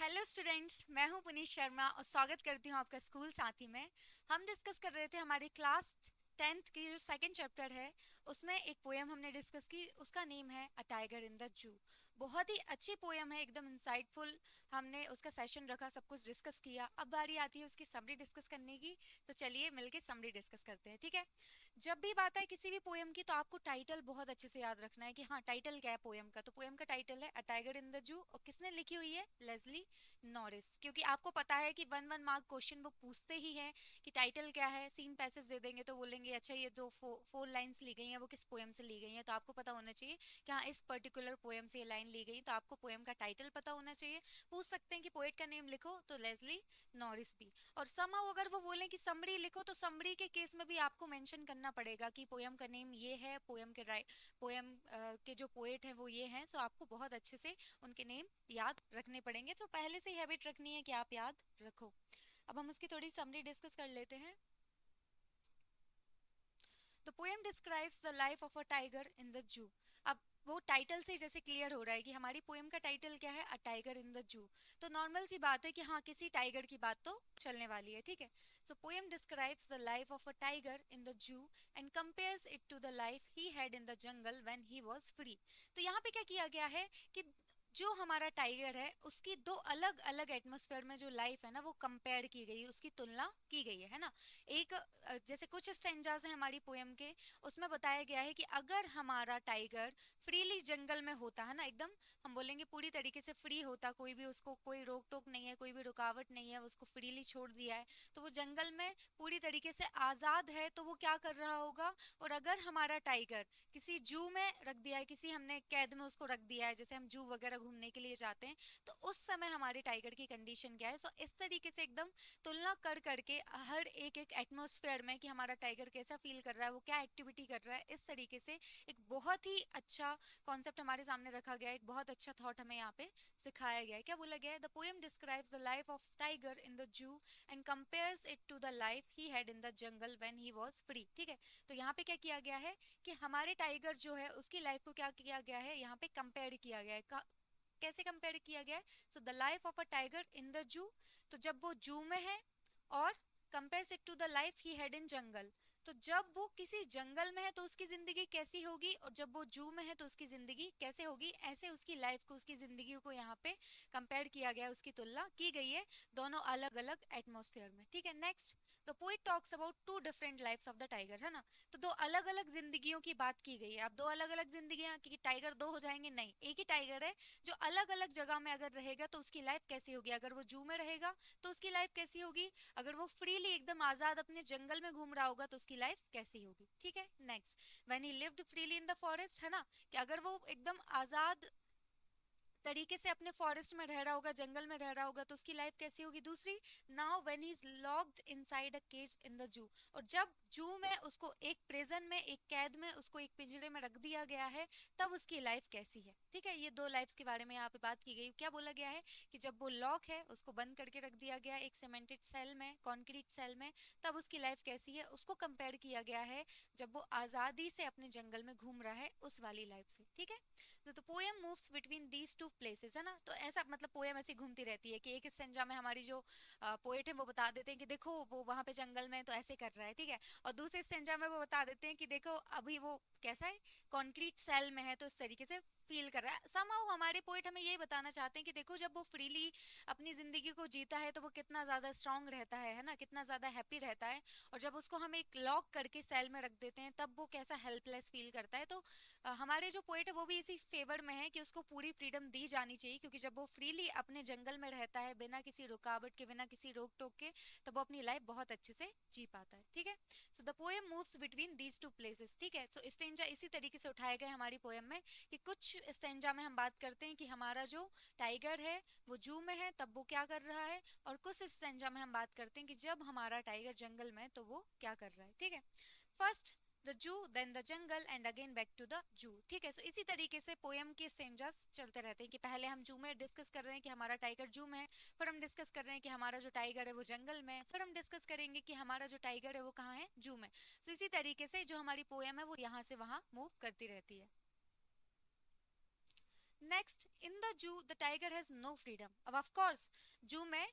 Hello students, मैं हूं पुनीत शर्मा और स्वागत करती हूं आपका स्कूल साथी में। हम डिस्कस कर रहे थे हमारी क्लास 10th की जो सेकंड चैप्टर है उसमें एक पोएम हमने डिस्कस की। उसका नेम है अ टाइगर इन द जू। बहुत ही अच्छी पोएम है, एकदम इंसाइटफुल। हमने उसका सेशन रखा, सब कुछ डिस्कस किया। अब बारी आती है उसकी समरी डिस्कस करने की। तो चलिए मिलके समरी डिस्कस करते हैं, ठीक है। जब भी बात है किसी भी पोएम की तो आपको टाइटल बहुत अच्छे से याद रखना है कि हाँ टाइटल क्या है पोएम का। तो पोएम का टाइटल है अ टाइगर इन द जू और किसने लिखी हुई है? Leslie Norris. क्योंकि आपको पता है कि 1 1 मार्क क्वेश्चन वो पूछते ही हैं कि टाइटल क्या है। सीन पैसेज दे देंगे तो बोलेंगे अच्छा ये तो फोर लाइंस ली गई हैं, वो किस पोएम से ली गई हैं। तो आपको पता होना चाहिए कि हाँ इस पर्टिकुलर पोएम से ये लाइन ली गई। तो आपको पोएम का टाइटल पता होना चाहिए। पूछ सकते हैं कि पोएट का नेम लिखो, तो लेस्ली नॉरिस भी। और समहाउ अगर वो बोलें कि समरी लिखो तो समरी के केस में भी आपको मेंशन करना पड़ेगा कि पोएम का नेम ये है, पोएम के जो पोएट हैं वो ये हैं। सो आपको बहुत अच्छे से उनके नेम याद रखने पड़ेंगे। तो पहले से ही हैबिट रखनी है कि आप याद रखो। अब हम उसकी थोड़ी समरी डिस्कस कर लेते हैं। The poem describes the life of a tiger in the जू। अब वो टाइटल से जैसे क्लियर हो रहा है कि हमारी पोएम का टाइटल क्या है, अ टाइगर इन द जू। तो नॉर्मल सी बात है कि हाँ किसी टाइगर की बात तो चलने वाली है, ठीक है। So poem describes the life of a tiger in the zoo and compares it to the life he had in the jungle when he was free. तो यहाँ पे क्या किया गया है कि जो हमारा टाइगर है उसकी दो अलग अलग एटमॉस्फेयर में जो लाइफ है ना वो कंपेयर की गई है, उसकी तुलना की गई है ना। एक जैसे कुछ स्टेंजास हैं हमारी पोएम के, उसमें बताया गया है कि अगर हमारा टाइगर फ्रीली जंगल में होता है ना, एकदम हम बोलेंगे पूरी तरीके से फ्री होता, कोई भी उसको कोई रोक टोक नहीं है, कोई भी रुकावट नहीं है, उसको फ्रीली छोड़ दिया है, तो वो जंगल में पूरी तरीके से आज़ाद है, तो वो क्या कर रहा होगा। और अगर हमारा टाइगर किसी जू में रख दिया है, किसी हमने कैद में उसको रख दिया है, जैसे हम जू वगैरह घूमने के लिए जाते हैं, तो उस समय हमारे टाइगर की कंडीशन क्या है। सो इस तरीके से एकदम तुलना कर करके हर एक एक एटमॉस्फेयर में कि हमारा टाइगर कैसा फील कर रहा है, वो क्या एक्टिविटी कर रहा है, इस तरीके से एक बहुत ही अच्छा कॉन्सेप्ट हमारे सामने रखा गया है। एक बहुत अच्छा थॉट हमें यहाँ पे सिखाया गया है। क्या बोला गया है? The poem describes the life of tiger in the zoo and compares it to the life he had in the jungle when he was free. ठीक है, तो यहाँ पे क्या किया गया है कि हमारे टाइगर जो है उसकी लाइफ को क्या किया गया है, यहाँ पे कंपेयर किया गया है। कैसे कंपेयर किया गया है? So the life of a tiger in the zoo, तो जब वो जू में है, और compares it to the life he had in jungle, तो जब वो किसी जंगल में है तो उसकी जिंदगी कैसी होगी, और जब वो जू में है तो उसकी जिंदगी कैसे होगी। ऐसे उसकी लाइफ को, उसकी जिंदगी को यहाँ पे कंपेयर किया गया है, उसकी तुलना की गई है दोनों अलग अलग एटमॉस्फेयर में। ठीक है, next the poet talks about two different lifes of the tiger, है ना। तो दो अलग अलग जिंदगियों की बात की गई है। अब दो अलग अलग जिंदगियां कि टाइगर दो हो जाएंगे, नहीं, एक ही टाइगर है जो अलग अलग जगह में अगर रहेगा तो उसकी लाइफ कैसी होगी। अगर वो जू में रहेगा तो उसकी लाइफ कैसी होगी, अगर वो फ्रीली एकदम आजाद अपने जंगल में घूम रहा होगा तो उसकी लाइफ कैसी होगी। ठीक है, next when he lived freely in the forest, है ना, कि अगर वो एकदम आजाद तरीके से अपने फॉरेस्ट में रह रहा होगा, जंगल में रह रहा होगा, तो उसकी लाइफ कैसी होगी। दूसरी, now when he is locked inside a cage in the zoo, और जब जू में उसको एक प्रिजन में, एक कैद में उसको एक पिंजरे में रख दिया गया है, तब उसकी लाइफ कैसी है। ठीक है, ये दो लाइफ्स के बारे में यहाँ पे बात की गई। क्या बोला गया है कि जब वो लॉक है, उसको बंद करके रख दिया गया एक सीमेंटेड सेल में, कॉन्क्रीट सेल में, तब उसकी लाइफ कैसी है, उसको कंपेयर किया गया है जब वो आजादी से अपने जंगल में घूम रहा है उस वाली लाइफ से। ठीक है, तो poem moves between these two places, है ना। तो ऐसा मतलब पोएम ऐसी घूमती रहती है कि एक स्टेंजा में हमारी जो पोएट है वो बता देते हैं कि देखो वो वहां पे जंगल में तो ऐसे कर रहा है, ठीक है, और दूसरे स्टेंजा में वो बता देते हैं कि देखो अभी वो कैसा है, कॉन्क्रीट सेल में है, तो इस तरीके से फील कर रहा है। समहाउ हमारे पोएट हमें यही बताना चाहते हैं कि देखो जब वो फ्रीली अपनी जिंदगी को जीता है तो वो कितना ज्यादा स्ट्रांग रहता है ना, कितना ज्यादा हैप्पी रहता है, और जब उसको हम एक लॉक करके सेल में रख देते हैं तब वो कैसा हेल्पलेस फील करता है। तो हमारे जो पोएट है वो भी इसी फेवर में है कि उसको पूरी फ्रीडम दी जानी चाहिए, क्योंकि जब वो फ्रीली अपने जंगल में रहता है बिना किसी रुकावट के, बिना किसी रोक टोक के, तब वो अपनी लाइफ बहुत अच्छे से जी पाता है। ठीक है, so the poem moves between these two places. ठीक है, सो स्टेंजा इसी तरीके से उठाए गए हमारी पोएम में कि कुछ स्टेंजा में हम बात करते हैं कि हमारा जो टाइगर है वो जू में है तब वो क्या कर रहा है, और कुछ स्टेंजा में हम बात करते हैं कि जब हमारा टाइगर जंगल में है तो वो क्या कर रहा है। ठीक है, first the zoo, then the jungle and again back to the zoo. ठीक है, सो इसी तरीके से पोएम के स्टेंजास चलते रहते हैं कि पहले हम जू में डिस्कस कर रहे हैं कि हमारा टाइगर जू में है, फिर हम डिस्कस कर रहे हैं कि हमारा जो टाइगर है वो जंगल में है, फिर हम डिस्कस करेंगे कि हमारा जो टाइगर है वो कहाँ है, जू में। सो इसी तरीके से जो हमारी पोएम है वो यहाँ से वहाँ मूव करती रहती है। Next, in the zoo the tiger has no freedom. अब ऑफ कोर्स जू में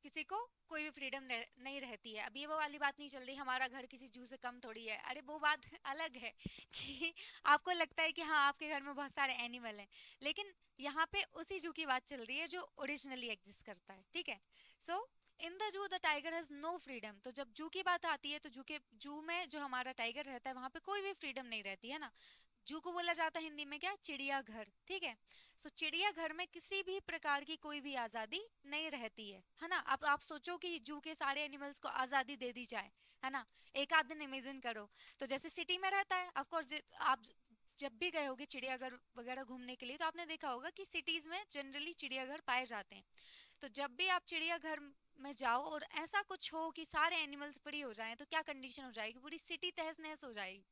किसी को कोई भी फ्रीडम नहीं रहती है। अब ये वो वाली बात नहीं चल रही हमारा घर किसी जू से कम थोड़ी है, अरे वो बात अलग है कि आपको लगता है कि हाँ आपके घर में बहुत सारे एनिमल हैं, लेकिन यहाँ पे उसी जू की बात चल रही है जो ओरिजिनली एग्जिस्ट करता है, ठीक है। So in the zoo the tiger has no freedom. तो जब जू की बात आती है तो जू में जो हमारा टाइगर रहता है वहां पे कोई भी फ्रीडम नहीं रहती है ना। जू को बोला जाता है हिंदी में क्या, चिड़ियाघर, ठीक है। सो चिड़ियाघर में किसी भी प्रकार की कोई भी आजादी नहीं रहती है ना। अब आप सोचो कि जू के सारे एनिमल्स को आजादी दे दी जाए, है ना। एक आध दिन इमेजिन करो। तो जैसे सिटी में रहता है ऑफ कोर्स, आप जब भी गए होगे चिड़ियाघर वगैरह घूमने के लिए तो आपने देखा होगा कि सिटीज में जनरली चिड़ियाघर पाए जाते हैं। तो जब भी आप चिड़ियाघर में जाओ और ऐसा कुछ हो कि सारे एनिमल्स फ्री हो जाएं तो क्या कंडीशन हो जाएगी, पूरी सिटी तहस नहस हो जाएगी।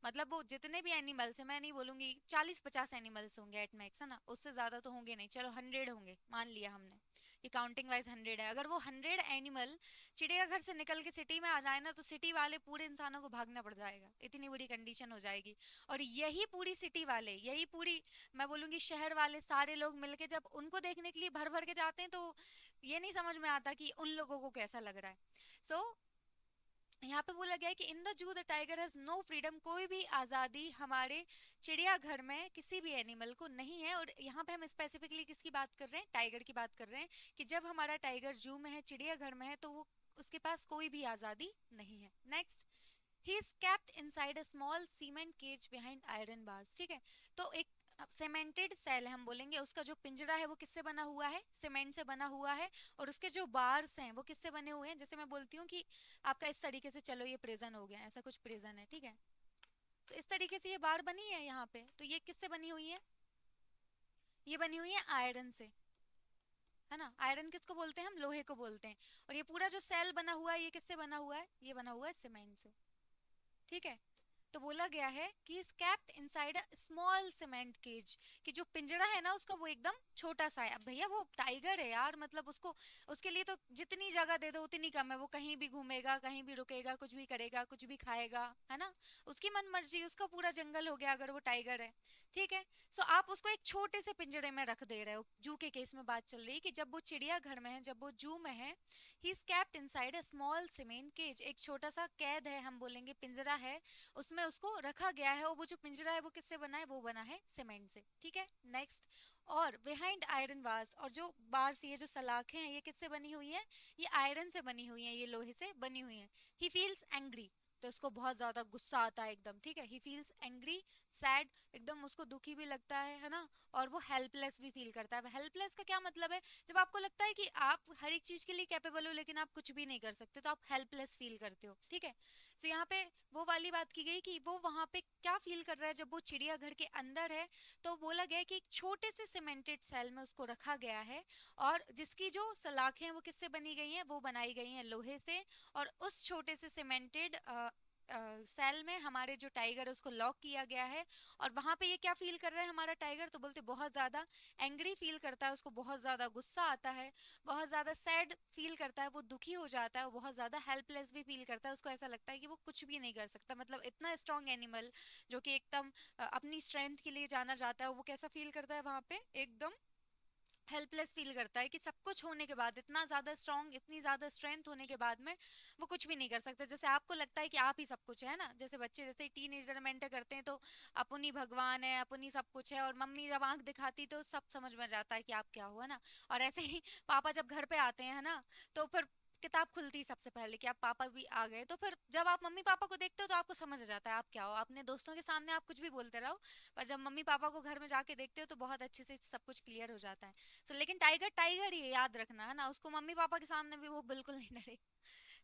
मतलब वो जितने भी एनिमल्स हैं, मैं नहीं बोलूंगी 40-50 एनिमल्स होंगे एट मैक्स, है ना, उससे ज्यादा तो होंगे नहीं, चलो 100 होंगे मान लिया हमने, ये काउंटिंग वाइज 100 है। अगर वो 100 एनिमल चिड़ियाघर से निकल के सिटी में आ जाए ना तो सिटी वाले पूरे इंसानों को भागना पड़ जाएगा, इतनी बुरी कंडीशन हो जाएगी। और यही पूरी सिटी वाले, यही पूरी मैं बोलूंगी शहर वाले सारे लोग मिलके जब उनको देखने के लिए भर भर के जाते हैं तो ये नहीं समझ में आता कि उन लोगों को कैसा लग रहा है। सो यहाँ पे बोला गया है कि in the zoo the tiger has no freedom, कोई भी आज़ादी हमारे चिड़ियाघर में किसी भी एनिमल को नहीं है। और यहाँ पे हम स्पेसिफिकली किसकी बात कर रहे हैं, टाइगर की बात कर रहे हैं कि जब हमारा टाइगर जू में है, चिड़ियाघर में है, तो वो उसके पास कोई भी आज़ादी नहीं है। Next, he is kept inside a small cement cage behind iron bars, ठीक है। तो एक सीमेंटेड सेल हम बोलेंगे, उसका जो पिंजरा है वो किससे बना हुआ है, सीमेंट से बना हुआ है। और उसके जो बार्स हैं वो किससे बने हुए हैं, जैसे मैं बोलती हूँ कि आपका इस तरीके से, चलो ये प्रिजन हो गया, ऐसा कुछ प्रिजन है, ठीक है। तो इस तरीके से ये बार बनी है यहाँ पे, तो ये किससे बनी हुई है, ये बनी हुई है आयरन से, है ना। आयरन किसको बोलते हैं हम, लोहे को बोलते हैं। और ये पूरा जो सेल बना हुआ है ये किससे बना हुआ है, ये बना हुआ है सीमेंट से, ठीक है। तो बोला गया है कि is kept inside a small cement cage, कि जो पिंजरा है ना उसका वो एकदम छोटा सा है। अब भैया वो टाइगर है यार, मतलब उसको, उसके लिए तो जितनी जगह दे दो उतनी कम है, वो कहीं भी घूमेगा, कहीं भी रुकेगा, कुछ भी करेगा, कुछ भी खाएगा, है ना। उसकी मन मर्जी, उसका पूरा जंगल हो गया अगर वो टाइगर है, ठीक है। सो आप उसको एक छोटे से पिंजरे में रख दे रहे हो। जू के केस में बात चल रही है कि जब वो चिड़ियाघर में है, जब वो जू में है, he is kept inside a small cement cage, एक छोटा सा कैद है, हम बोलेंगे पिंजरा है, उसमें उसको रखा गया है। और वो जो पिंजरा है वो किससे बना है, वो बना है सीमेंट से, ठीक है। नेक्स्ट, और बिहाइंड आयरन बार्स, और जो बार्स, ये जो सलाखें हैं ये किससे बनी हुई है, ये आयरन से बनी हुई है, ये लोहे से बनी हुई है। ही फील्स एंग्री, तो उसको बहुत ज्यादा गुस्सा आता है एकदम, ठीक है। ही फील्स एंग्री, सैड, एकदम उसको दुखी भी लगता है ना। और वो हेल्पलेस भी फील करता है। हेल्पलेस का क्या मतलब है, जब आपको लगता है कि आप हर एक चीज के लिए कैपेबल हो लेकिन आप कुछ भी नहीं कर सकते तो आप हेल्पलेस फील करते हो, ठीक है। सो यहाँ पे वो वाली बात की गई कि वो वहां पे क्या फील कर रहा है जब वो चिड़ियाघर के अंदर है। तो बोला गया है कि एक छोटे से सीमेंटेड सेल में उसको रखा गया है, और जिसकी जो सलाखें हैं वो किससे बनी गई हैं, वो बनाई गई हैं लोहे से। और उस छोटे से सीमेंटेड सेल में हमारे जो टाइगर है उसको लॉक किया गया है। और वहां पे ये क्या फील कर रहा है हमारा टाइगर, तो बोलते बहुत ज्यादा एंग्री फील करता है, उसको बहुत ज्यादा गुस्सा आता है, बहुत ज्यादा सैड फील करता है, वो दुखी हो जाता है, वो बहुत ज्यादा हेल्पलेस भी फील करता है। उसको ऐसा लगता है कि वो कुछ भी नहीं कर सकता। मतलब इतना स्ट्रॉन्ग एनिमल जो कि एकदम अपनी स्ट्रेंथ के लिए जाना जाता है, वो कैसा फील करता है वहां पे, एकदम हेल्पलेस फील करता है कि सब कुछ होने के बाद, इतना ज्यादा स्ट्रांग, इतनी ज्यादा स्ट्रेंथ होने के बाद में वो कुछ भी नहीं कर सकते। जैसे आपको लगता है कि आप ही सब कुछ है ना, जैसे बच्चे जैसे टीनेजर में एंटर करते हैं तो अपन ही भगवान है, अपन ही सब कुछ है, और मम्मी जब आंख दिखाती तो सब समझ में जाता है कि आप क्या हुआ ना। और ऐसे ही पापा जब घर पे आते हैं, है ना, तो फिर किताब खुलती है सबसे पहले कि आप पापा भी आ गए। तो फिर जब आप मम्मी पापा को देखते हो तो आपको समझ आ जाता है आप क्या हो। अपने दोस्तों के सामने आप कुछ भी बोलते रहो, पर जब मम्मी पापा को घर में जाके देखते हो तो बहुत अच्छे से सब कुछ क्लियर हो जाता है। लेकिन टाइगर टाइगर ही है, याद रखना, है ना, उसको मम्मी पापा के सामने भी वो बिल्कुल नहीं डरेगा।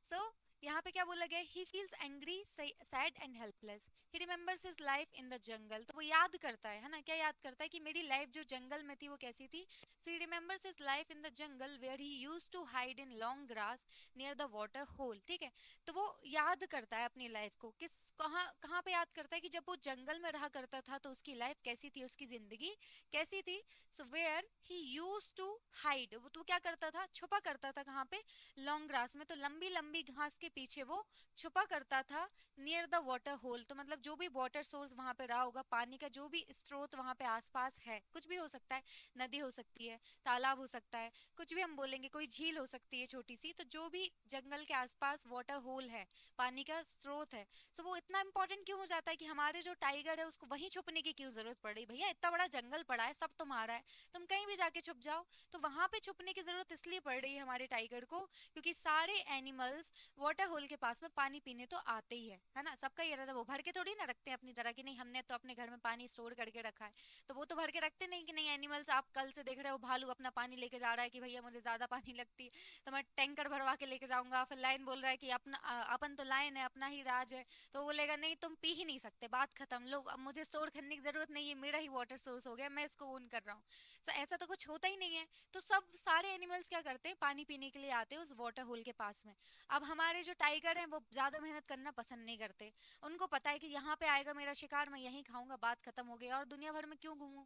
सो यहाँ पे क्या बोला गया, he feels angry, sad and helpless, he remembers his life in the जंगल। तो वो याद करता है ना, क्या याद करता है कि मेरी लाइफ जो जंगल में थी वो कैसी थी। So he remembers his life in the jungle where he used to hide in long grass near the water hole, ठीक है। तो वो याद करता है अपनी लाइफ को, किस कहाँ कहाँ पे याद करता है कि जब वो जंगल में रहा करता था तो उसकी लाइफ कैसी थी, उसकी जिंदगी कैसी थी। So where he used to hide, वो तो क्या करता था, छुपा करता था कहाँ पे, लॉन्ग ग्रास में। तो लंबी लंबी घास के पीछे वो छुपा करता था नियर द वाटर होल। तो मतलब जो भी वाटर सोर्स वहां पे रहा होगा, पानी का जो भी स्रोत वहां पे आसपास है, कुछ भी हो सकता है, नदी हो सकती है, तालाब हो सकता है, कुछ भी हम बोलेंगे, कोई झील हो सकती है छोटी सी, तो जो भी जंगल के आसपास वाटर होल है, पानी का स्रोत है, सो वो इतना इंपॉर्टेंट क्यों हो जाता है कि हमारे जो टाइगर है उसको वहीं छुपने की क्यों जरूरत पड़ रही? भैया इतना बड़ा जंगल पड़ा है, सब तुम्हारा है, तुम कहीं भी जाके छुप जाओ। तो वहां पे छुपने की जरूरत इसलिए पड़ रही है हमारे टाइगर को, क्योंकि सारे एनिमल्स वाटर होल के पास में पानी पीने तो आते ही है ना। सबका ये रहता है, वो भर के थोड़ी ना रखते हैं अपनी तरह की, नहीं हमने तो अपने घर में पानी स्टोर करके रखा है, तो वो तो भर के रखते नहीं कि नहीं एनिमल्स। आप कल से देख रहे हो भालू अपना पानी लेके जा रहा है कि भैया मुझे ज्यादा पानी लगती है तो मैं टैंकर भरवा के लेके जाऊंगा। फिर लायन बोल रहा है कि अपना अपन तो लायन है, अपना ही राज है, तो वो बोलेगा नहीं तुम पी ही नहीं सकते, बात खत्म, लोग अब मुझे स्टोर करने की जरूरत नहीं है, मेरा ही वाटर सोर्स हो गया, मैं इसको ओन कर रहा हूँ। सो ऐसा तो कुछ होता ही नहीं है। तो सब सारे एनिमल्स क्या करते हैं, पानी पीने के लिए आते हैं उस वाटर होल के पास में। अब हमारे जो टाइगर हैं वो ज्यादा मेहनत करना पसंद नहीं करते, उनको पता है कि यहाँ पे आएगा मेरा शिकार, मैं यहीं खाऊंगा, बात खत्म हो गई, और दुनिया भर में क्यों घूमूं।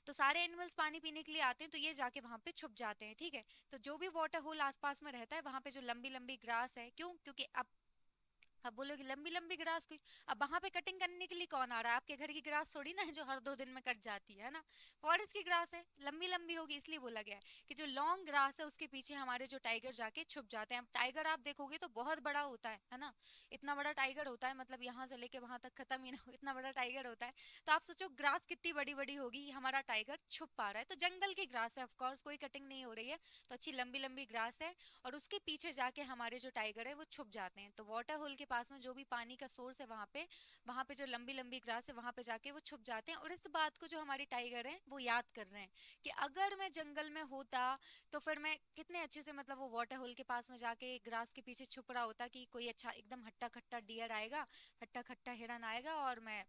तो सारे एनिमल्स पानी पीने के लिए आते हैं, तो ये जाके वहां पे छुप जाते हैं, ठीक है। तो जो भी वाटर होल आसपास में रहता है वहां पे जो लंबी लंबी ग्रास है, क्यों, क्योंकि अब बोलोगे लंबी लंबी ग्रास की, अब वहां पे कटिंग करने के लिए कौन आ रहा है? आपके घर की ग्रास थोड़ी ना है जो हर 2 दिन में कट जाती है ना। फॉरेस्ट की ग्रास है, लंबी लंबी होगी, इसलिए बोला गया है कि जो लॉन्ग ग्रास है उसके पीछे हमारे जो टाइगर जाके छुप जाते हैं। अब टाइगर आप देखोगे तो बहुत बड़ा होता है ना, इतना बड़ा टाइगर होता है, मतलब यहाँ से लेके वहां तक खत्म ही ना हो, इतना बड़ा टाइगर होता है। तो आप सोचो ग्रास कितनी बड़ी बड़ी होगी, हमारा टाइगर छुप पा रहा है। तो जंगल की ग्रास है, ऑफकोर्स कोई कटिंग नहीं हो रही है, तो अच्छी लंबी लंबी ग्रास है, और उसके पीछे जाके हमारे जो टाइगर है वो छुप जाते हैं। तो वाटर होल के पास में जो भी पानी का सोर्स है वहां पे जो लंबी लंबी ग्रास है वहां पे जाके वो छुप जाते हैं। और इस बात को जो हमारे टाइगर हैं वो याद कर रहे हैं कि अगर मैं जंगल में होता तो फिर मैं कितने अच्छे से, मतलब वो वाटर होल के पास में जाके ग्रास के पीछे छुप रहा होता कि कोई अच्छा एकदम हट्टा खट्टा डियर आएगा, हट्टा खट्टा हिरन आएगा, और मैं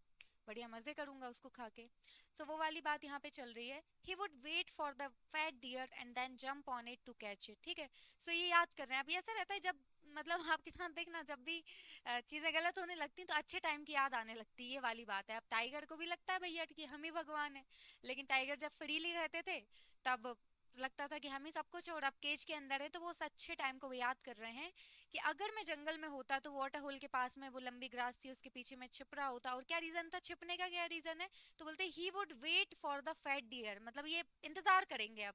बढ़िया मजे करूंगा उसको खा के। सो वो वाली बात यहाँ पे चल रही है, he would wait for the fat deer and then jump on it to catch it, ठीक है। सो ये याद कर रहे हैं। अभी ऐसा रहता है जब, मतलब आपके साथ देखना, जब भी चीजें गलत होने लगती हैं तो अच्छे टाइम की याद आने लगती है, ये वाली बात है। अब टाइगर को भी लगता है भैया कि हम ही भगवान है, लेकिन टाइगर जब फ्रीली रहते थे तब लगता था कि हम ही सब कुछ, और अब केज के अंदर है तो वो उस अच्छे टाइम को वो याद कर रहे हैं कि अगर मैं जंगल में होता तो वाटर होल के पास में वो लंबी ग्रास थी उसके पीछे मैं छिप रहा होता। और क्या रीजन था छिपने का, क्या रीजन है, तो बोलते he would wait for the fat deer, मतलब ये इंतजार करेंगे।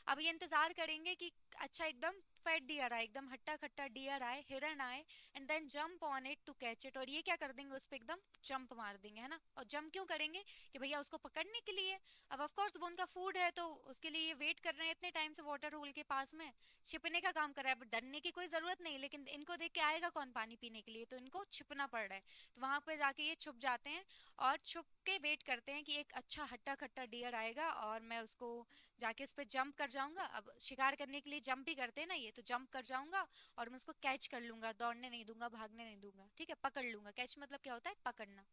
अब ये इंतजार करेंगे कि अच्छा एकदम फैट डियर आए, एकदम हट्टा खट्टा डियर आए, हिरन आए, and then jump on it to catch it, और ये क्या कर देंगे, उस पर एकदम जंप मार देंगे, है ना। और जंप क्यों करेंगे, कि भैया उसको पकड़ने के लिए। अब ऑफ कोर्स वो उनका फूड है तो उसके लिए ये वेट कर रहे हैं इतने टाइम से वाटर होल के पास में, छिपने का काम कर रहा है। बट डरने की कोई जरूरत नहीं, लेकिन इनको देख के आएगा कौन पानी पीने के लिए, तो इनको छिपना पड़ रहा है। तो वहां पे जाके ये छुप जाते हैं और छुप के वेट करते हैं कि एक अच्छा हट्टा खट्टा डियर आएगा और मैं उसको जाके उस पर जंप कर जाऊंगा। अब शिकार करने के लिए जंप ही करते हैं ना ये, तो जंप कर जाऊंगा और मैं उसको कैच कर लूंगा, दौड़ने नहीं दूंगा, भागने नहीं दूंगा, ठीक है, पकड़ लूंगा। कैच मतलब क्या होता है, पकड़ना।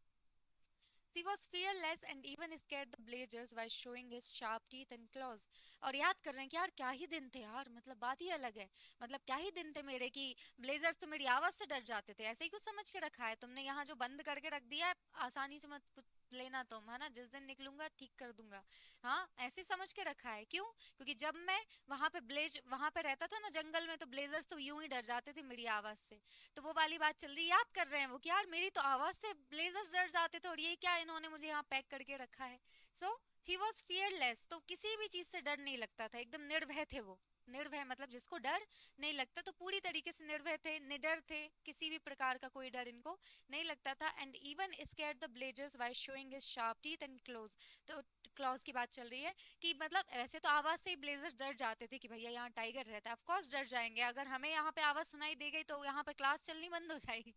He was fearless and even scared the blazers by showing his sharp teeth and claws। और याद कर रहे हैं कि यार क्या ही दिन थे यार, मतलब बात ही अलग है, मतलब क्या ही दिन थे मेरे कि ब्लेजर्स तो मेरी आवाज से डर जाते थे। ऐसे ही कुछ समझ के रखा है तुमने यहाँ जो बंद करके रख दिया है, आसानी से मत कुछ लेना तुम, है ना, जिस दिन निकलूंगा ठीक कर दूंगा। हाँ ऐसे समझ के रखा है, क्यों, क्योंकि जब मैं वहां पे रहता था ना जंगल में, तो ब्लेजर्स तो यूं ही डर जाते थे मेरी आवाज से। तो वो वाली बात चल रही, याद कर रहे हैं वो कि यार मेरी तो आवाज से ब्लेजर्स डर जाते थे, और ये क्या इन्होंने मुझे यहाँ पैक करके रखा है। सो ही वॉज फियरलेस, तो किसी भी चीज से डर नहीं लगता था, एकदम निर्भय थे वो। निर्भय मतलब जिसको डर नहीं लगता, तो पूरी तरीके से निर्भय थे, निडर थे, किसी भी प्रकार का कोई डर इनको नहीं लगता था। And even scared the blazers by showing his sharp teeth and close. तो क्लॉज की बात चल रही है कि मतलब ऐसे तो आवाज से ही ब्लेजर्स डर जाते थे कि भैया यहाँ टाइगर रहता है, ऑफ कोर्स डर जाएंगे, अगर हमें यहाँ पे आवाज सुनाई दे गई तो यहाँ पे क्लास चलनी बंद हो जाएगी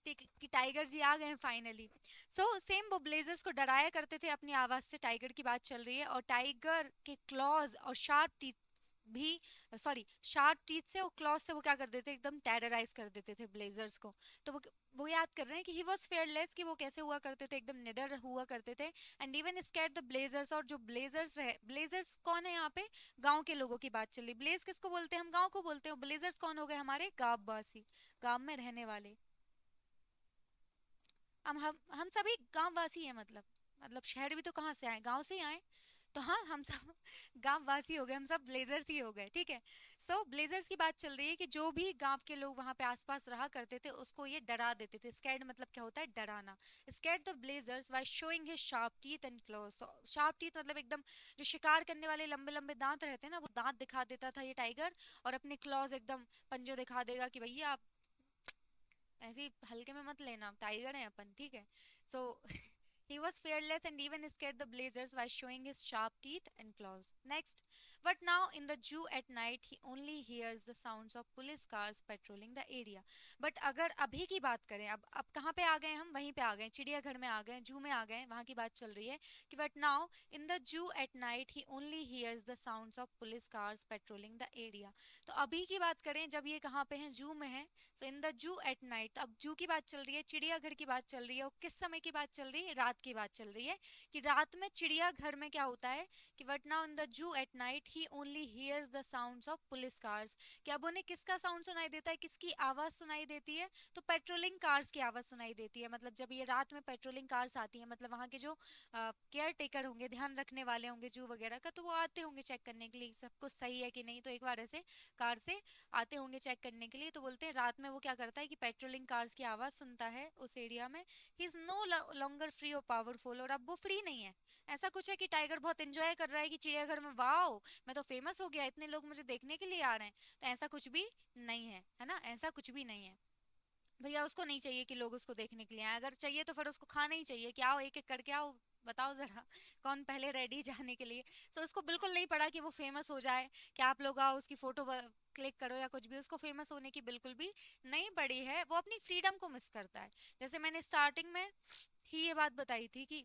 ठीक कि टाइगर जी आ गए फाइनली। सो सेम वो ब्लेजर्स को डराया करते थे अपनी आवाज से, टाइगर की बात चल रही है। और टाइगर के क्लॉज और शार्प टीथ भी, सॉरी शार्प टीथ से और क्लॉज से वो क्या कर देते, एकदम टेरराइज कर देते थे ब्लेजर्स को। तो वो याद कर रहे हैं कि ही वॉज फेयरलेस, कि वो कैसे हुआ करते थे, एकदम निडर हुआ करते थे। And even scared the blazers, और जो ब्लेजर्स रहे, ब्लेजर्स कौन है यहाँ पे, गांव के लोगों की बात चल रही। ब्लेज किसको बोलते हैं, हम गांव को बोलते हैं, ब्लेजर्स कौन हो गए, हमारे गांव वासी, गांव में रहने वाले। हम सभी गांव वासी हैं, मतलब शहर भी तो कहाँ से आए, गांव से ही आए। तो हाँ, हम सब गांव वासी हो गए, हम सब ब्लेजर्स ही हो गए, ठीक है। सो ब्लेजर्स की बात चल रही है कि जो भी गांव के लोग वहां पे आसपास रहा करते थे उसको ये डरा देते थे। स्कैर्ड मतलब क्या होता है, डराना। Scared the blazers by showing his sharp teeth and claws. Sharp teeth मतलब एकदम जो शिकार करने वाले लंबे लंबे दांत रहते हैं ना, वो दांत दिखा देता था ये टाइगर। और अपने क्लॉज एकदम पंजो दिखा देगा कि भैया आप ऐसे ही हल्के में मत लेना, टाइगर है अपन, ठीक है। सो he was fearless and even scared the blazers by showing his sharp teeth and claws. Next, but now in the zoo at night, he only hears the sounds of police cars patrolling the area. But अगर अभी की बात करें, अब कहाँ पे आ गए हम, वहीं पे आ गए, चिड़ियाघर में आ गए, जू में आ गए, वहाँ की बात चल रही है कि but now in the zoo at night, he only hears the sounds of police cars patrolling the area. तो अभी की बात करें जब ये कहाँ पे हैं, जू में है। So in the zoo at night, अब जू की बात चल रही है, चिड़ियाघर की बात चल रही है, और किस समय की बात चल रही है, रात की बात चल रही है। कि रात में चिड़ियाघर में क्या होता है कि but now in the zoo at night he only hears the sounds of police cars. कि अब उन्हें किसका साउंड सुनाई देता है, किसकी आवाज सुनाई देती है, तो पेट्रोलिंग कार्स की आवाज सुनाई देती है। मतलब जब ये रात में पेट्रोलिंग कार्स आती है, मतलब वहाँ के जो केयर टेकर होंगे, ध्यान रखने वाले होंगे जू वगैरह का, तो वो आते होंगे चेक करने के लिए सब कुछ सही है कि नहीं। तो एक बार ऐसे कार से आते होंगे चेक करने के लिए, तो बोलते हैं रात में वो क्या करता है कि पेट्रोलिंग कार्स की आवाज सुनता है उस एरिया में। He is no longer free और पावरफुल, और अब वो फ्री नहीं है। ऐसा कुछ है कि टाइगर बहुत एंजॉय कर रहा है कि चिड़ियाघर में वाओ मैं तो फेमस हो गया, इतने लोग मुझे देखने के लिए आ रहे हैं। तो ऐसा कुछ भी नहीं है ना, ऐसा कुछ भी नहीं है। भैया उसको नहीं चाहिए कि लोग उसको देखने के लिए आए, अगर चाहिए तो फिर उसको खाना ही चाहिए कि आओ एक एक करके आओ, बताओ जरा कौन पहले रेडी जाने के लिए। सो उसको बिल्कुल नहीं पड़ा कि वो फेमस हो जाए, कि आप लोग आओ उसकी फोटो क्लिक करो या कुछ भी। उसको फेमस होने की बिल्कुल भी नहीं पड़ी है, वो अपनी फ्रीडम को मिस करता है। जैसे मैंने स्टार्टिंग में ही ये बात बताई थी कि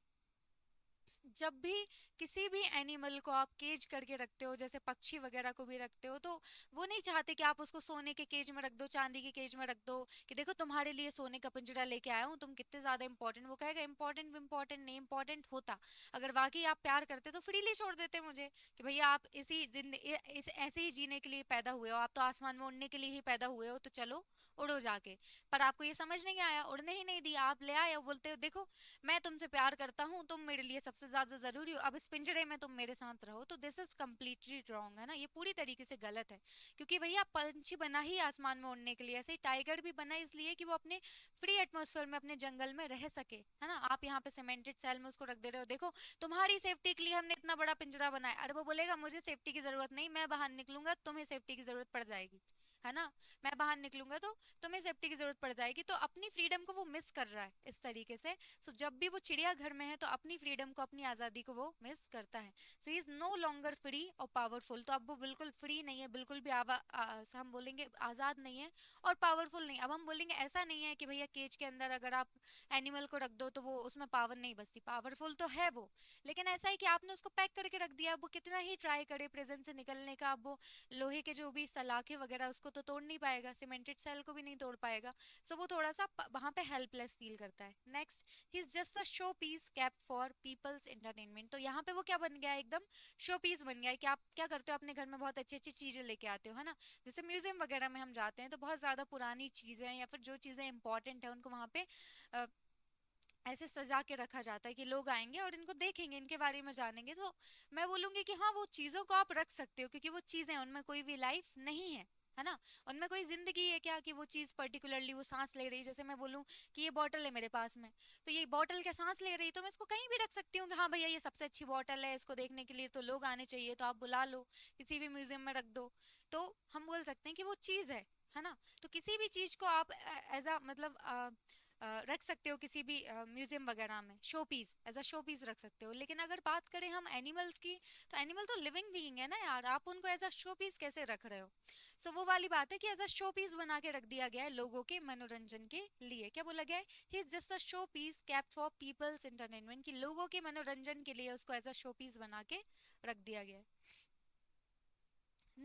जब भी किसी भी एनिमल को आप केज करके रखते हो, जैसे पक्षी वगैरह को भी रखते हो, तो वो नहीं चाहते कि आप उसको सोने के केज में रख दो, चांदी के केज में रख दो, कि देखो तुम्हारे लिए सोने का पिंजरा लेके आया हूँ, तुम कितने ज्यादा इंपॉर्टेंट। वो कहेगा इंपॉर्टेंट इंपॉर्टेंट नहीं, इंपॉर्टेंट होता अगर वाकई आप प्यार करते तो फ्रीली छोड़ देते मुझे, कि भैया आप इसी इस ऐसे ही जीने के लिए पैदा हुए हो, आप तो आसमान में उड़ने के लिए ही पैदा हुए हो, तो चलो उड़ो जाके। पर आपको ये समझ नहीं आया, उड़ने ही नहीं दिया, आप ले आए हो, बोलते हो देखो मैं तुमसे प्यार करता हूँ, तुम मेरे लिए सबसे ज्यादा जरूरी हो, अब इस पिंजरे में तुम मेरे साथ रहो। तो दिस इज कम्प्लीटली रॉन्ग, है ना, ये पूरी तरीके से गलत है। क्योंकि भैया पंछी बना ही आसमान में उड़ने के लिए, ऐसे ही टाइगर भी बना इसलिए कि वो अपने फ्री एटमॉस्फेयर में अपने जंगल में रह सके, है ना। आप यहाँ पे सीमेंटेड सेल में उसको रख दे रहे हो, देखो तुम्हारी सेफ्टी के लिए हमने इतना बड़ा पिंजरा बनाया। अरे वो बोलेगा मुझे सेफ्टी की जरूरत नहीं, मैं बाहर निकलूंगा तुम्हें सेफ्टी की जरूरत पड़ जाएगी, है ना। मैं बाहर निकलूंगा तो तुम्हें सेफ्टी की जरूरत पड़ जाएगी। तो अपनी फ्रीडम को वो मिस कर रहा है इस तरीके से। सो जब भी वो चिड़ियाघर में है तो अपनी फ्रीडम को, अपनी आज़ादी को वो मिस करता है। So he is no longer free और पावरफुल। तो अब वो बिल्कुल फ्री नहीं है, बिल्कुल भी हम बोलेंगे आज़ाद नहीं है, और पावरफुल नहीं। अब हम बोलेंगे ऐसा नहीं है कि भैया केज के अंदर अगर आप एनिमल को रख दो तो वो उसमें पावर नहीं बसती, पावरफुल तो है वो। लेकिन ऐसा है कि आपने उसको पैक करके रख दिया, वो कितना ही ट्राई करे प्रेजेंट से निकलने का, अब वो लोहे के जो भी सलाखे वगैरह उसको तो तोड़ नहीं पाएगा, सीमेंटेड सेल को भी नहीं तोड़ पाएगा। सो वो थोड़ा सा वहां पे हेल्पलेस फील करता है। Next, he is just a show piece kept for people's entertainment. तो यहाँ पे वो क्या बन गया है, एकदम शो पीस बन गया है कि आप क्या करते हो अपने घर में, बहुत अच्छी अच्छी चीजें लेके आते हो, है ना। जैसे म्यूजियम वगैरह में हम जाते हैं तो बहुत ज्यादा पुरानी चीजें या फिर जो चीजें इंपॉर्टेंट है उनको वहाँ पे अ, ऐसे सजा के रखा जाता है कि लोग आएंगे और इनको देखेंगे, इनके बारे में जानेंगे। तो मैं बोलूंगी कि हाँ वो चीजों को आप रख सकते हो, क्योंकि वो चीजें उनमें कोई भी लाइफ नहीं है ना। उनमें कोई जिंदगी है क्या कि वो चीज पर्टिकुलरली वो सांस ले रही है। जैसे मैं बोलूं कि ये बॉटल है मेरे पास में, तो ये बॉटल क्या सांस ले रही है, तो मैं इसको कहीं भी रख सकती हूँ कि हाँ भैया ये सबसे अच्छी बॉटल है, इसको देखने के लिए तो लोग आने चाहिए, तो आप बुला लो किसी भी म्यूजियम में रख दो। तो हम बोल सकते हैं कि वो चीज है ना। तो किसी भी चीज को आप एज अ मतलब रख सकते हो किसी भी म्यूजियम वगैरह में, show piece as a show piece रख सकते हो। लेकिन अगर बात करें हम एनिमल्स की, तो एनिमल तो लिविंग बीइंग है ना यार, आप उनको एज अ शो पीस कैसे रख रहे हो। सो वो वाली बात है कि एज अ शो पीस बना के रख दिया गया है लोगों के मनोरंजन के लिए। क्या बोला गया है, he is just a show piece kept for people's entertainment, कि लोगों के मनोरंजन के लिए उसको एज अ शो पीस बना के रख दिया गया है।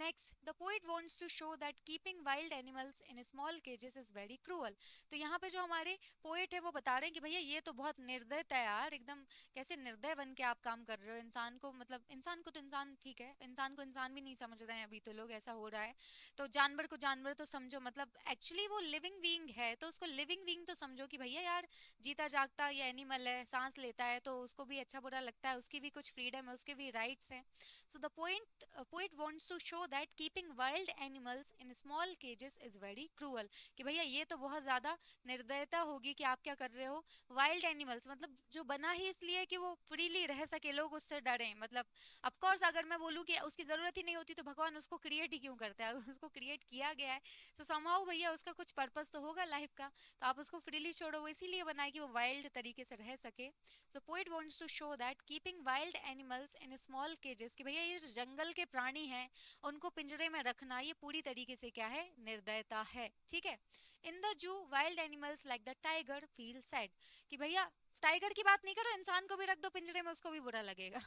Next, the poet wants to show that keeping wild animals in small cages is very cruel. तो यहाँ पे जो हमारे पोइट है वो बता रहे हैं कि भैया ये तो बहुत निर्दयता है यार, एकदम कैसे निर्दय बन के आप काम कर रहे हो। इंसान को मतलब इंसान को तो इंसान ठीक है, इंसान को इंसान भी नहीं समझ रहे हैं अभी तो लोग, ऐसा हो रहा है। तो जानवर को जानवर तो समझो, मतलब एक्चुअली वो लिविंग बीइंग है तो उसको लिविंग बीइंग तो समझो कि भैया यार जीता जागता ये एनिमल है, सांस लेता है तो उसको भी अच्छा बुरा लगता है, उसकी भी कुछ फ्रीडम है, उसके भी राइट्स हैं। So the poet wants to show that keeping wild animals in small cages is very cruel। कि भैया ये तो बहुत ज्यादा निर्दयता होगी कि आप क्या कर रहे हो, वाइल्ड एनिमल्स मतलब जो बना ही इसलिए कि वो फ्रीली रह सके, लोग उससे डरें। मतलब ऑफ कोर्स अगर मैं बोलूँ कि उसकी जरूरत ही नहीं होती तो भगवान उसको क्रिएट ही क्यों करता है, उसको क्रिएट किया गया है तो समहाउ भैया उसका कुछ पर्पस तो होगा लाइफ का। तो आप उसको फ्रीली छोड़ो, वो इसीलिए बनाए कि वो वाइल्ड तरीके से रह सके। So poet wants to show that keeping wild animals in small cages, कि भैया ये जो जंगल के प्राणी हैं उनको पिंजरे में रखना ये पूरी तरीके से क्या है, निर्दयता है। ठीक है। इन द जू wild animals like the tiger feel sad, कि भैया टाइगर की बात नहीं करो, इंसान को भी रख दो पिंजरे में उसको भी बुरा लगेगा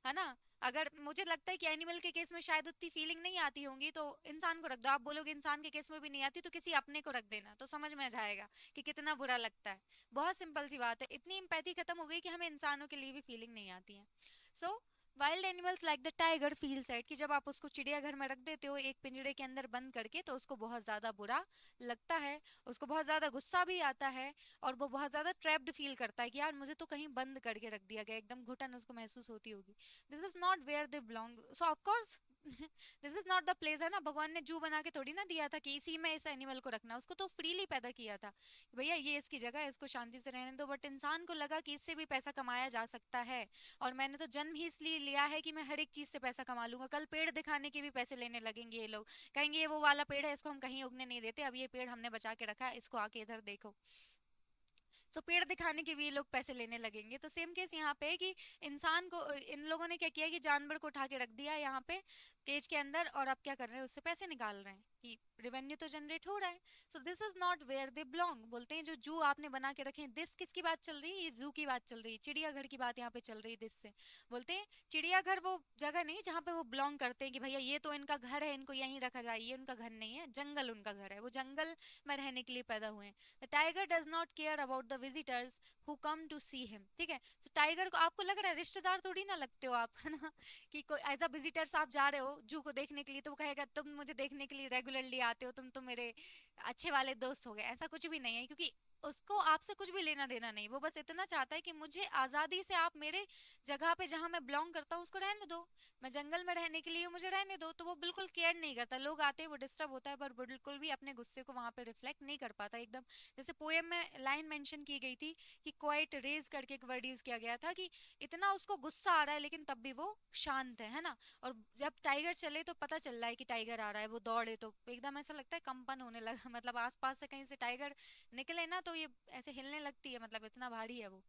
है ना। अगर मुझे लगता है कि एनिमल के केस में शायद उतनी फीलिंग नहीं आती होंगी तो इंसान को रख दो। आप बोलोगे इंसान के केस में भी नहीं आती तो किसी अपने को रख देना, तो समझ में आ जाएगा कि कितना बुरा लगता है। बहुत सिंपल सी बात है, इतनी एम्पैथी खत्म हो गई कि हमें इंसानों के लिए भी फीलिंग नहीं आती है। So wild animals like the tiger feel sad, कि जब आप उसको चिड़ियाघर में रख देते हो एक पिंजरे के अंदर बंद करके तो उसको बहुत ज्यादा बुरा लगता है, उसको बहुत ज्यादा गुस्सा भी आता है और वो बहुत ज्यादा ट्रैप्ड फील करता है कि यार मुझे तो कहीं बंद करके रख दिया गया, एकदम घुटन उसको महसूस होती होगी। This is not where they belong, so of course this is not the place, है ना। भगवान ने जू बना के थोड़ी ना दिया था कि इसी में इस एनिमल को रखना, उसको तो फ्रीली पैदा किया था भैया ये इसकी जगह है, इसको शांति से रहने दो। बट इंसान को लगा कि इससे भी पैसा कमाया जा सकता है और मैंने तो जन्म ही इसलिए लिया है कि मैं हर एक चीज से पैसा कमा लूंगा। कल पेड़ दिखाने के भी पैसे लेने लगेंगे ये लोग, कहेंगे ये वो वाला पेड़ है इसको हम कहीं उगने नहीं देते, अब ये पेड़ हमने बचा के रखा है इसको आके इधर देखो। सो पेड़ दिखाने के भी ये लोग पैसे लेने लगेंगे। तो सेम केस यहाँ पे है कि इंसान को इन लोगों ने क्या किया कि जानवर को उठा के रख दिया यहाँ पे केज के अंदर और अब क्या कर रहे हैं, उससे पैसे निकाल रहे हैं कि रेवेन्यू तो जनरेट हो रहा है। So this is not where they belong. बोलते हैं जो जू आपने बना के रखे हैं, दिस किसकी बात चल रही है, ये जू की बात चल रही है, चिड़ियाघर की बात यहाँ पे चल रही है दिस से। बोलते हैं चिड़ियाघर वो जगह नहीं जहाँ पे वो बिलोंग करते हैं कि भैया ये तो इनका घर है इनको यहीं रखा जाए, ये उनका घर नहीं है, जंगल उनका घर है, वो जंगल में रहने के लिए पैदा हुए हैं। The tiger does not care about the visitors who come to see him. ठीक है। तो टाइगर को आपको लग रहा है रिश्तेदार थोड़ी ना लगते हो आप, है ना, कि कोई एज अ विजिटर्स आप जा रहे हो जू को देखने के लिए तो वो कहेगा तुम मुझे देखने के लिए रेगुलरली आते हो, तुम तो मेरे अच्छे वाले दोस्त हो गए। ऐसा कुछ भी नहीं है क्योंकि उसको आपसे कुछ भी लेना देना नहीं, वो बस इतना चाहता है कि मुझे आजादी से आप मेरे जगह पे जहां मैं बिलोंग करता हूँ उसको रहने दो, मैं जंगल में रहने के लिए मुझे रहने दो। तो वो बिल्कुल केयर नहीं करता, लोग आते हैं वो डिस्टर्ब होता है पर बिल्कुल भी अपने गुस्से को वहां पे रिफ्लेक्ट नहीं कर पाता एकदम। जैसे पोएम में लाइन मेंशन की गई थी कि क्वाइट रेज करके एक वर्ड यूज किया गया था कि इतना उसको गुस्सा आ रहा है लेकिन तब भी वो शांत है ना। और जब टाइगर चले तो पता चल रहा है कि टाइगर आ रहा है, वो दौड़े तो एकदम ऐसा लगता है कंपन होने लगा मतलब आसपास से कहीं से टाइगर निकले ना तो ये ऐसे हिलने लगती है, मतलब इतना भारी है वो।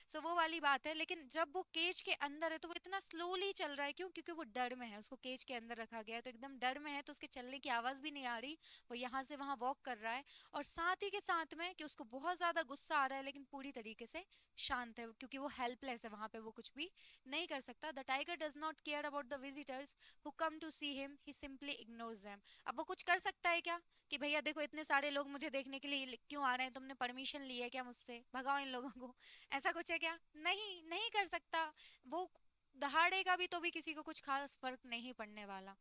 सो वो वाली बात है। लेकिन जब वो केज के अंदर है तो वो इतना स्लोली चल रहा है, क्यों, क्योंकि वो डर में है, उसको केज के अंदर रखा गया है तो एकदम डर में है तो उसके चलने की आवाज भी नहीं आ रही, वो यहाँ से वहां वॉक कर रहा है। और साथ ही के साथ में कि उसको बहुत ज्यादा गुस्सा आ रहा है लेकिन पूरी तरीके से शांत है क्योंकि वो हेल्पलेस है, वहां पे वो कुछ भी नहीं कर सकता। The tiger does not care about the visitors who come to see him, he simply ignores them. अब वो कुछ कर सकता है क्या कि भैया देखो इतने सारे लोग मुझे देखने के लिए क्यों आ रहे हैं, तुमने परमिशन ली है क्या मुझसे, भगाओ इन लोगों को, ऐसा कुछ है क्या, नहीं नहीं कर सकता। वो दहाड़ेगा भी तो भी किसी को कुछ खास फर्क नहीं पड़ने वाला।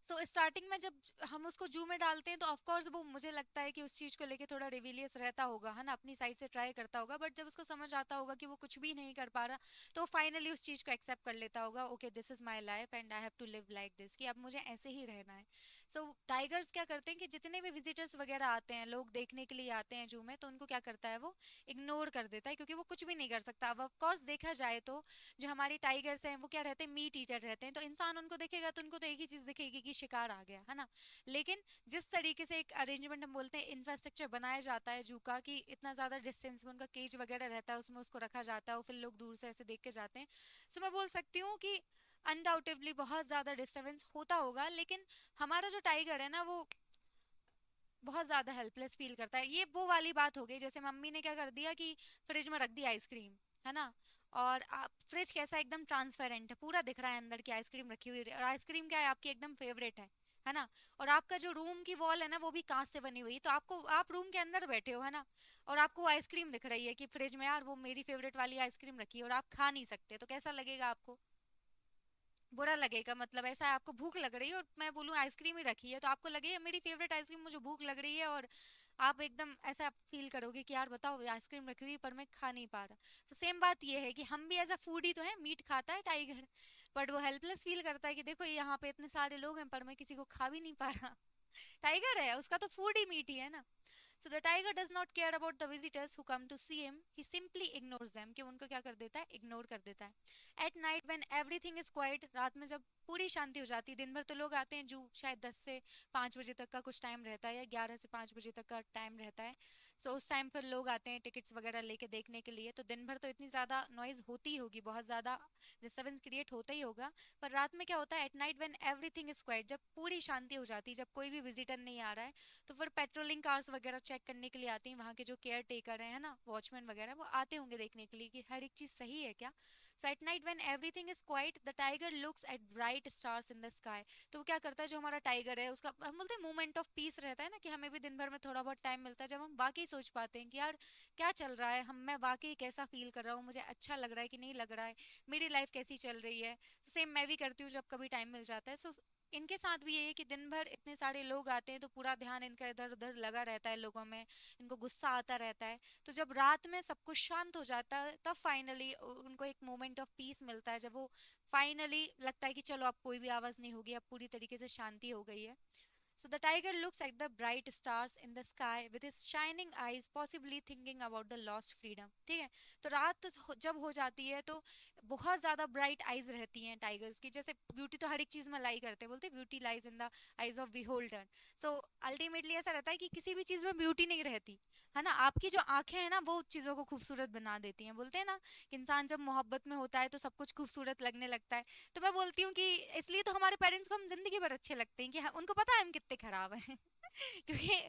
सो स्टार्टिंग में जब हम उसको जू में डालते हैं तो ऑफ कोर्स वो मुझे लगता है कि उस चीज को लेके थोड़ा रिविलियस रहता होगा, है ना, अपनी साइड से ट्राई करता होगा। बट जब उसको समझ आता होगा कि वो कुछ भी नहीं कर पा रहा तो फाइनली उस चीज को एक्सेप्ट कर लेता होगा, okay this is my life and I have to live like this, कि अब मुझे ऐसे ही रहना है। सो टाइगर्स क्या करते हैं कि जितने भी विजिटर्स वगैरह आते हैं, लोग देखने के लिए आते हैं जू में, तो उनको क्या करता है वो इग्नोर कर देता है क्योंकि वो कुछ भी नहीं कर सकता। अब ऑफ कोर्स देखा जाए तो जो हमारी टाइगर्स हैं वो क्या रहते हैं, मीट ईटर रहते हैं, तो इंसान उनको देखेगा तो उनको तो एक ही चीज दिखेगी कि शिकार आ गया, है ना। लेकिन जिस तरीके से एक अरेंजमेंट हम बोलते हैं इंफ्रास्ट्रक्चर बनाया जाता है जू का, कि इतना ज्यादा डिस्टेंस में उनका केज वगैरह रहता है उसमें उसको रखा जाता है और फिर लोग दूर से ऐसे देख के जाते हैं। सो मैं बोल सकती हूँ कि अनडाउटेबली बहुत ज्यादा डिस्टरबेंस होता होगा, लेकिन हमारा जो टाइगर है ना वो बहुत ज्यादा हेल्पलेस फील करता है। ये वो वाली बात हो गई जैसे मम्मी ने क्या कर दिया कि फ्रिज में रख दी आइसक्रीम, है ना, और आप फ्रिज कैसा एकदम ट्रांसपेरेंट है, पूरा दिख रहा है अंदर की आइसक्रीम रखी हुई है, और आइसक्रीम क्या है आपकी एकदम फेवरेट है ना। और आपका जो रूम की वॉल है ना वो भी कांच से बनी हुई है, तो आपको आप रूम के अंदर बैठे हो है ना, और आपको आइसक्रीम दिख रही है कि फ्रिज में यार वो मेरी फेवरेट वाली आइसक्रीम रखी है, और आप खा नहीं सकते, तो कैसा लगेगा आपको? बुरा लगेगा, मतलब ऐसा है आपको भूख लग रही है और मैं बोलूँ आइसक्रीम ही रखी है, तो आपको लगेगा मेरी फेवरेट आइसक्रीम, मुझे भूख लग रही है, और आप एकदम ऐसा फील करोगे कि यार बताओ आइसक्रीम रखी हुई है, पर मैं खा नहीं पा रहा। तो सेम बात ये है कि हम भी एज अ फूडी तो है, मीट खाता है टाइगर, बट वो हेल्पलेस फील करता है कि देखो यहाँ पे इतने सारे लोग हैं पर मैं किसी को खा भी नहीं पा रहा। टाइगर है, उसका तो फूड ही मीट ही है ना। So the tiger does not care about the visitors who come to see him. He simply ignores them. कि उनको क्या कर देता है, इग्नोर कर देता है। At night when everything is quiet, रात में जब पूरी शांति हो जाती है, दिन भर तो लोग आते हैं जू, शायद 10 से 5 बजे तक का कुछ टाइम रहता है, या 11 से 5 बजे तक का टाइम रहता है। सो उस टाइम पर लोग आते हैं टिकट्स वगैरह लेके देखने के लिए, तो दिन भर तो इतनी ज़्यादा नॉइज़ होती ही होगी, बहुत ज़्यादा डिस्टर्बेंस क्रिएट होता ही होगा। पर रात में क्या होता है, eight night when everything is quite, जब पूरी शांति हो जाती है, जब कोई भी विजिटर नहीं आ रहा है, तो फिर पेट्रोलिंग कार्स वगैरह चेक करने के लिए आते हैं, वहाँ के जो केयर टेकर है ना, वॉचमैन वगैरह, वो आते होंगे देखने के लिए कि हर एक चीज़ सही है क्या। So at night when everything is quiet the tiger looks at bright stars in the sky. तो वो क्या करता है, जो हमारा टाइगर है उसका हम बोलते हैं मोमेंट ऑफ पीस रहता है ना, कि हमें भी दिन भर में थोड़ा बहुत टाइम मिलता है जब हम वाकई सोच पाते हैं कि यार क्या चल रहा है, हम मैं वाकई कैसा फील कर रहा हूँ, मुझे अच्छा लग रहा है कि नहीं लग रहा है, मेरी लाइफ कैसी चल रही है। तो सेम मैं भी करती हूँ जब कभी टाइम मिल जाता है। सो इनके साथ भी यही है कि दिन भर इतने सारे लोग आते हैं तो पूरा ध्यान इनका इधर उधर लगा रहता है लोगों में, इनको गुस्सा आता रहता है। तो जब रात में सब कुछ शांत हो जाता है तब फाइनली उनको एक मोमेंट ऑफ पीस मिलता है, जब वो फाइनली लगता है कि चलो अब कोई भी आवाज़ नहीं होगी, अब पूरी तरीके से शांति हो गई है। So the tiger looks at the bright stars in the sky with his shining eyes, possibly thinking about the lost freedom. ठीक है। तो रात जब हो जाती है तो बहुत ज़्यादा ब्राइट आइज रहती हैं टाइगर्स की, जैसे ब्यूटी तो हर एक चीज़ में लाई करते हैं, बोलते हैं beauty lies in the eyes of beholder. So ultimately ऐसा रहता है कि किसी भी चीज़ में ब्यूटी नहीं रहती, है ना, आपकी जो आंखें हैं ना वो चीज़ों को खूबसूरत बना देती हैं। बोलते हैं ना कि इंसान जब मोहब्बत में होता है तो सब कुछ खूबसूरत लगने लगता है। तो मैं बोलती हूँ कि इसलिए तो हमारे पेरेंट्स को हम जिंदगी भर अच्छे लगते हैं कि उनको पता है हम कितने खराब हैं। क्योंकि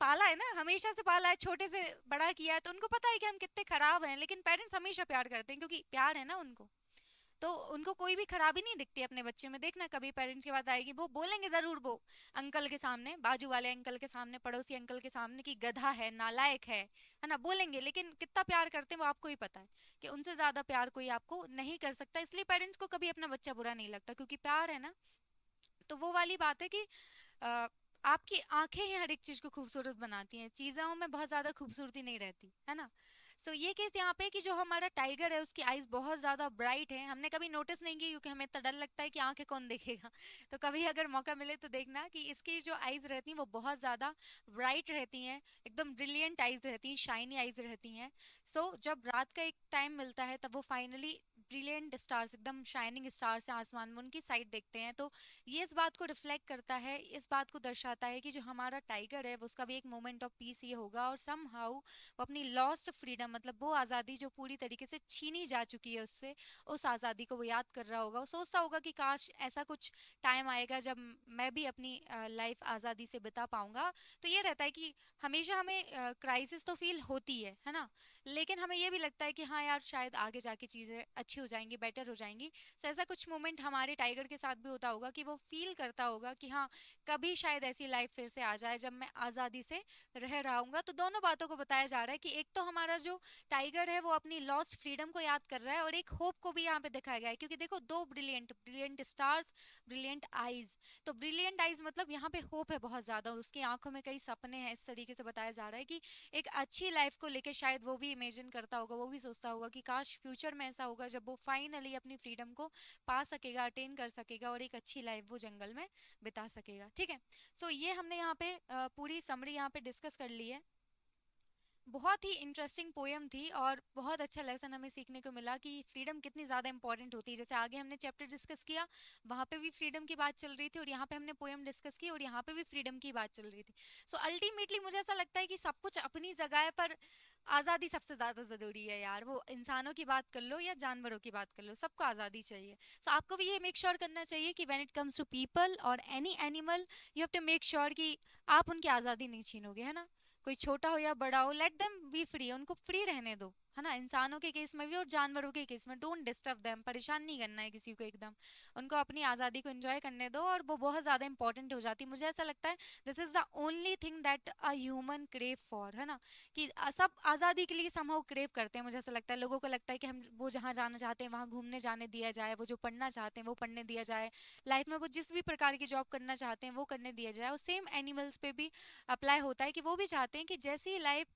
पाला है ना, हमेशा से पाला है, छोटे से बड़ा किया है, तो उनको पता है कि हम कितने खराब हैं, लेकिन पेरेंट्स हमेशा प्यार करते हैं क्योंकि प्यार है ना उनको। तो उनको कोई भी खराबी नहीं दिखती अपने बच्चे में। देखना कभी पेरेंट्स की बात आएगी वो बोलेंगे जरूर, वो अंकल के सामने, बाजू वाले अंकल के सामने, पड़ोसी अंकल के सामने कि गधा है, नालायक है ना, बोलेंगे, लेकिन कितना प्यार करते हैं वो आपको ही पता है, कि उनसे ज्यादा प्यार कोई आपको नहीं कर सकता। इसलिए पेरेंट्स को कभी अपना बच्चा बुरा नहीं लगता क्योंकि प्यार है ना। तो वो वाली बात है कि अ, आपकी आंखें ही हर एक चीज को खूबसूरत बनाती हैं, चीजों में बहुत ज्यादा खूबसूरती नहीं रहती है ना। सो ये केस यहाँ पे कि जो हमारा टाइगर है उसकी आईज बहुत ज्यादा ब्राइट है, हमने कभी नोटिस नहीं की क्योंकि हमें इतना डर लगता है कि आंखें कौन देखेगा। तो कभी अगर मौका मिले तो देखना कि इसकी जो आईज रहती हैं वो बहुत ज्यादा ब्राइट रहती हैं, एकदम ब्रिलियंट आईज रहती हैं, शाइनी आईज रहती हैं। सो जब रात का एक टाइम मिलता है तब वो फाइनली ब्रिलियंट स्टार्स, एकदम शाइनिंग स्टार्स हैं आसमान में, उनकी साइड देखते हैं। तो ये इस बात को रिफ्लेक्ट करता है, इस बात को दर्शाता है कि जो हमारा टाइगर है वो उसका भी एक मोमेंट ऑफ पीस ये होगा, और सम हाउ वो अपनी लॉस्ट फ्रीडम, मतलब वो आज़ादी जो पूरी तरीके से छीनी जा चुकी है उससे, उस आज़ादी को वो याद कर रहा होगा, वो सोचता होगा कि काश ऐसा कुछ टाइम आएगा जब मैं भी अपनी लाइफ आज़ादी से बिता पाऊंगा। तो ये रहता है कि हमेशा हमें क्राइसिस तो फील होती है ना, लेकिन हमें ये भी लगता है कि हाँ यार शायद आगे जाके चीज़ें अच्छी हो जाएंगी, बेटर हो जाएंगी। सो ऐसा कुछ मोमेंट हमारे टाइगर के साथ भी होता होगा कि वो फील करता होगा कि हाँ कभी शायद ऐसी लाइफ फिर से आ जाए जब मैं आज़ादी से रह रहा हूँ। तो दोनों बातों को बताया जा रहा है कि एक तो हमारा जो टाइगर है वो अपनी लॉस्ट फ्रीडम को याद कर रहा है, और एक होप को भी यहाँ पे दिखाया गया है, क्योंकि देखो दो brilliant brilliant stars, brilliant eyes. तो ब्रिलियंट आईज मतलब यहाँ पे होप है बहुत ज्यादा, और उसकी आंखों में कई सपने हैं, इस तरीके से बताया जा रहा है कि एक अच्छी लाइफ को लेके शायद वो भी इमेजिन करता होगा, वो भी सोचता होगा कि काश फ्यूचर में ऐसा होगा जब वो फाइनली अपनी फ्रीडम को पा सकेगा, अटेन कर सकेगा, और एक अच्छी लाइफ वो जंगल में बिता सकेगा। ठीक है। सो ये हमने यहाँ पे पूरी समरी यहाँ पे डिस्कस कर ली है। बहुत ही इंटरेस्टिंग पोयम थी और बहुत अच्छा लेसन हमें सीखने को मिला कि फ्रीडम कितनी ज़्यादा इंपॉर्टेंट होती है। जैसे आगे हमने चैप्टर डिस्कस किया, वहाँ पे भी फ्रीडम की बात चल रही थी, और यहाँ पे हमने पोयम डिस्कस की और यहाँ पे भी फ्रीडम की बात चल रही थी। सो अल्टीमेटली मुझे ऐसा लगता है कि सब कुछ अपनी जगह है, पर आज़ादी सबसे ज़्यादा ज़रूरी है यार। वो इंसानों की बात कर लो या जानवरों की बात कर लो, सबको आज़ादी चाहिए। सो आपको भी ये मेक श्योर करना चाहिए कि when it comes to people और any animal, you have to make sure कि आप उनकी आज़ादी नहीं छीनोगे, है ना। कोई छोटा हो या बड़ा हो, लेट देम बी फ्री, उनको फ्री रहने दो, है ना, इंसानों के केस में भी और जानवरों के केस में। डोंट डिस्टर्ब देम, परेशान नहीं करना है किसी को एकदम। उनको अपनी आज़ादी को एंजॉय करने दो, और वो बहुत ज़्यादा इंपॉर्टेंट हो जाती है। मुझे ऐसा लगता है this is the only thing that a human crave for, है ना, कि सब आज़ादी के लिए समहाउ क्रेव करते हैं। मुझे ऐसा लगता है लोगों को लगता है कि हम वो जहाँ जाना चाहते हैं वहाँ घूमने जाने दिया जाए, वो जो पढ़ना चाहते हैं वो पढ़ने दिया जाए, लाइफ में वो जिस भी प्रकार की जॉब करना चाहते हैं वो करने दिया जाए। और सेम एनिमल्स पे भी अप्लाई होता है कि वो भी चाहते हैं कि जैसी लाइफ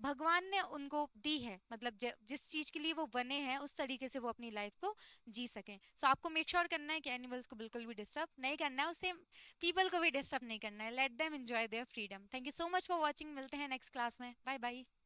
भगवान ने उनको दी है, मतलब जिस चीज के लिए वो बने हैं उस तरीके से वो अपनी लाइफ को जी सकें। सो आपको मेक श्योर करना है कि एनिमल्स को बिल्कुल भी डिस्टर्ब नहीं करना है, और सेम पीपल को भी डिस्टर्ब नहीं करना है। Let them enjoy their freedom. Thank you so much for watching. मिलते हैं नेक्स्ट क्लास में। Bye bye.